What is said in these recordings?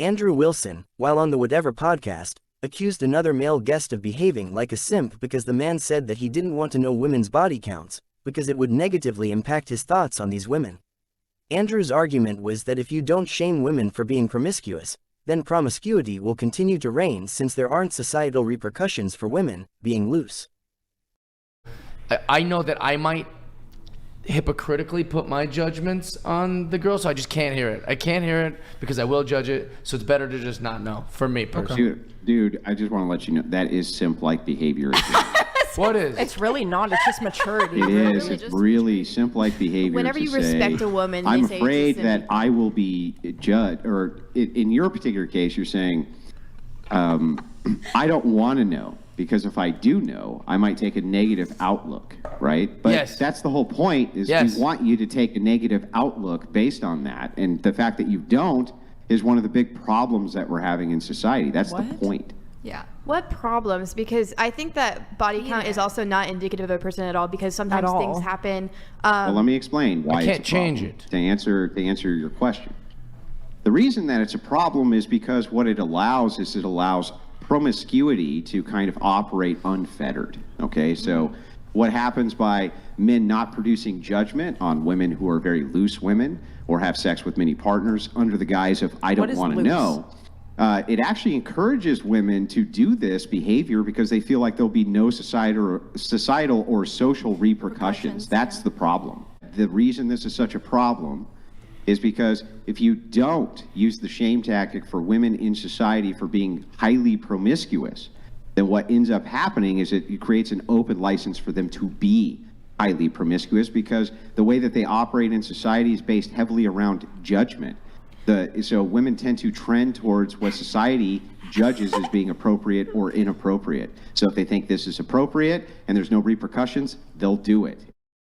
Andrew Wilson, while on the Whatever podcast, accused another male guest of behaving like a simp because the man said that he didn't want to know women's body counts, because it would negatively impact his thoughts on these women. Andrew's argument was that if you don't shame women for being promiscuous, then promiscuity will continue to reign since there aren't societal repercussions for women being loose. I know that I might hypocritically put my judgments on the girl, so I just can't hear it. I can't hear it because I will judge it, so it's better to just not know, for me personally. Dude, I just want to let you know, that is simp-like behavior. What is? It's really not. It's just maturity. It is. It's really simp-like behavior. Whenever you say, respect a woman, I'm they say afraid it's that I will be judged, or in your particular case, you're saying, I don't want to know, because if I do know, I might take a negative outlook, right? But yes, that's the whole point, is we want you to take a negative outlook based on that. And the fact that you don't is one of the big problems that we're having in society. That's the point. Yeah. What problems? Because I think that body count is also not indicative of a person at all, because sometimes things happen. Well, let me explain why I can't it's a problem, change it. To answer your question. The reason that it's a problem is because what it allows is it allows promiscuity to kind of operate unfettered. Okay, so what happens by men not producing judgment on women who are very loose women or have sex with many partners under the guise of I don't want to know, it actually encourages women to do this behavior because they feel like there'll be no societal or social repercussions. That's the problem. The reason this is such a problem is because if you don't use the shame tactic for women in society for being highly promiscuous, then what ends up happening is it creates an open license for them to be highly promiscuous, because the way that they operate in society is based heavily around judgment. So women tend to trend towards what society judges as being appropriate or inappropriate. So if they think this is appropriate and there's no repercussions, they'll do it.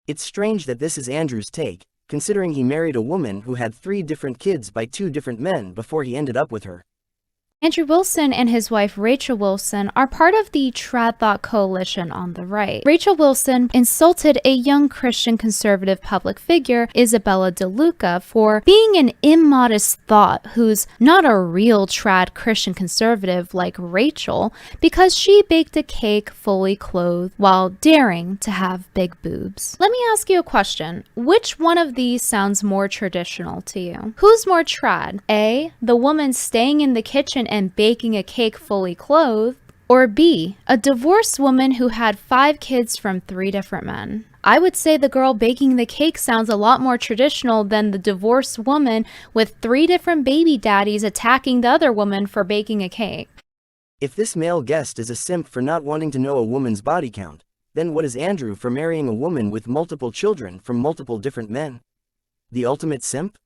It's strange that this is Andrew's take, considering he married a woman who had 3 different kids by 2 different men before he ended up with her. Andrew Wilson and his wife Rachel Wilson are part of the Trad Thought Coalition on the right. Rachel Wilson insulted a young Christian conservative public figure, Isabella DeLuca, for being an immodest thought who's not a real trad Christian conservative like Rachel, because she baked a cake fully clothed while daring to have big boobs. Let me ask you a question. Which one of these sounds more traditional to you? Who's more trad? A, the woman staying in the kitchen and baking a cake fully clothed, or B, a divorced woman who had 5 kids from 3 different men? I would say the girl baking the cake sounds a lot more traditional than the divorced woman with 3 different baby daddies attacking the other woman for baking a cake. If this male guest is a simp for not wanting to know a woman's body count, then what is Andrew for marrying a woman with multiple children from multiple different men? The ultimate simp?